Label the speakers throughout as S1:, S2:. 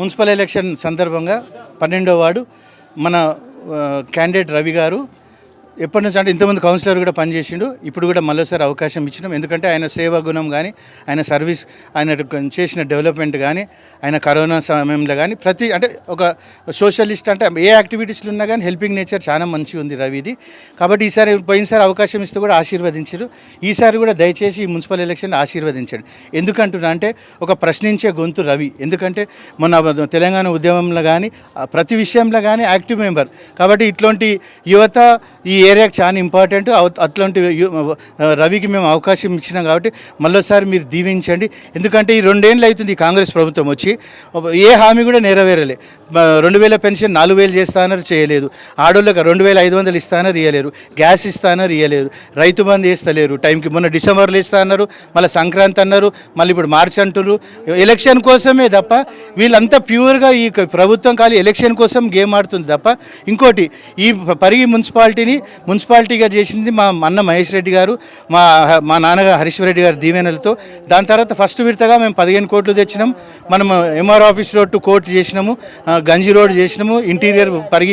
S1: Municipal election సందర్భంగా 12వ ward మన candidate Ravi గారు ఎప్పటి నుంచి అంటే ఇంతమంది కౌన్సిలర్ కూడా పనిచేసిండు. ఇప్పుడు కూడా మరోసారి అవకాశం ఇచ్చినాం. ఎందుకంటే ఆయన సేవా గుణం కానీ, ఆయన సర్వీస్, ఆయన చేసిన డెవలప్మెంట్ కానీ, ఆయన కరోనా సమయంలో కానీ అంటే ఒక సోషలిస్ట్ అంటే ఏ యాక్టివిటీస్లు ఉన్నా కానీ హెల్పింగ్ నేచర్ చాలా మంచిగా ఉంది రవిది. కాబట్టి పోయినసారి అవకాశం ఇస్తే కూడా ఆశీర్వదించారు. ఈసారి కూడా దయచేసి ఈ మున్సిపల్ ఎలక్షన్ ఆశీర్వదించండి. ఎందుకంటున్నా అంటే ఒక ప్రశ్నించే గొంతు రవి. ఎందుకంటే మన తెలంగాణ ఉద్యమంలో కానీ ప్రతి విషయంలో కానీ యాక్టివ్ మెంబర్. కాబట్టి ఇట్లాంటి యువత ఈ ఏరియాకి చాలా ఇంపార్టెంట్. అట్లాంటి రవికి మేము అవకాశం ఇచ్చినాం. కాబట్టి మరోసారి మీరు దీవించండి. ఎందుకంటే ఈ 2 ఏళ్ళు అవుతుంది కాంగ్రెస్ ప్రభుత్వం వచ్చి, ఏ హామీ కూడా నెరవేరలే. 2000 పెన్షన్ 4000 చేస్తానని చేయలేదు. ఆడోళ్ళకి 2500 ఇస్తానని ఇవ్వలేరు. గ్యాస్ ఇస్తానని ఇవ్వలేరు. రైతు బంధు వేస్తలేరు టైంకి. మొన్న డిసెంబర్లో ఇస్తాన్నారు, మళ్ళీ సంక్రాంతి అన్నారు, మళ్ళీ ఇప్పుడు మార్చి అంటున్నారు. ఎలక్షన్ కోసమే తప్ప వీళ్ళంతా ప్యూర్గా ఈ ప్రభుత్వం ఖాళీ ఎలక్షన్ కోసం గేమ్ ఆడుతుంది తప్ప ఇంకోటి ఈ పరిగి మున్సిపాలిటీగా చేసింది మా అన్న మహేష్ రెడ్డి గారు, మా నాన్నగారు హరీశ్వర్ రెడ్డి గారు దీవెనలతో. దాని తర్వాత ఫస్ట్ విడతగా మేము 15 కోట్లు తెచ్చినాం. మనం MR office road to court చేసినాము, గంజి రోడ్ చేసినాము, ఇంటీరియర్ పరిగి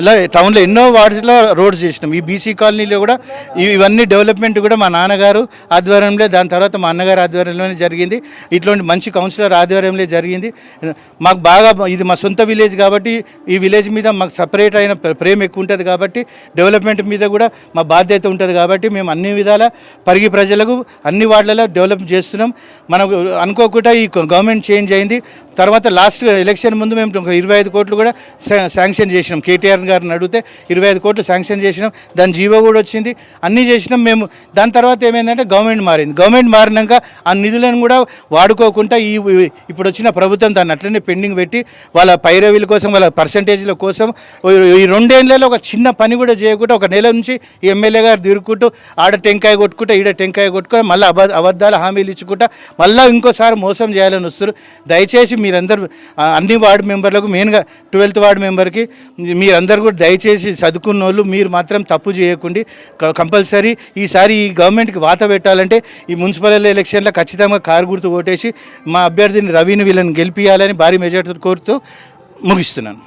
S1: ఇలా టౌన్లో ఎన్నో వార్డ్స్లో రోడ్స్ చేసినాం. ఈ బీసీ కాలనీలో కూడా ఇవన్నీ డెవలప్మెంట్ కూడా మా నాన్నగారు ఆధ్వర్యంలో, దాని తర్వాత మా అన్నగారు ఆధ్వర్యంలోనే జరిగింది. ఇట్లాంటి మంచి కౌన్సిలర్ ఆధ్వర్యంలో జరిగింది. మాకు బాగా ఇది మా సొంత విలేజ్ కాబట్టి ఈ విలేజ్ మీద మాకు సపరేట్ అయిన ప్రేమ ఎక్కువ ఉంటుంది. కాబట్టి డెవలప్మెంట్ మీద కూడా మా బాధ్యత ఉంటుంది. కాబట్టి మేము అన్ని విధాల పరిగి ప్రజలకు అన్ని వార్డులలో డెవలప్ చేస్తున్నాం. మనకు అనుకోకుండా ఈ గవర్నమెంట్ చేంజ్ అయింది. తర్వాత లాస్ట్ ఎలక్షన్ ముందు మేము 25 కోట్లు కూడా శాంక్షన్ చేసినాం. కేటీఆర్ గారిని అడిగితే 25 కోట్లు శాంక్షన్ చేసినాం. దాని జీవో కూడా వచ్చింది, అన్నీ చేసినాం మేము. దాని తర్వాత ఏమైందంటే గవర్నమెంట్ మారింది. గవర్నమెంట్ మారినాక ఆ నిధులను కూడా వాడుకోకుండా ఇప్పుడు వచ్చిన ప్రభుత్వం దాన్ని అట్లనే పెండింగ్ పెట్టి వాళ్ళ పైరవీల కోసం, వాళ్ళ పర్సంటేజ్ల కోసం ఈ 2 ఏళ్లలో ఒక చిన్న పని కూడా చేయకుండా ఒక నెల నుంచి ఈ ఎమ్మెల్యే గారు తిరుగుకుంటూ ఆడ టెంకాయ కొట్టుకుంటా ఈడ టెంకాయ కొట్టుకుంటా మళ్ళీ అబద్ధాలు హామీలు ఇచ్చుకుంటా మళ్ళీ ఇంకోసారి మోసం చేయాలని వస్తారు. దయచేసి మీరందరూ అన్ని వార్డు మెంబర్లకు, మెయిన్గా 12th వార్డు మెంబర్కి మీరందరూ కూడా దయచేసి చదువుకున్న వాళ్ళు మీరు మాత్రం తప్పు చేయకండి. కంపల్సరీ ఈసారి ఈ గవర్నమెంట్కి వాత పెట్టాలంటే ఈ మున్సిపల్ ఎలక్షన్లో ఖచ్చితంగా కారు గుర్తు ఓటేసి మా అభ్యర్థిని రవిని వీళ్ళని గెలిపించాలని భారీ మెజార్టీతో కోరుతూ ముగిస్తున్నాను.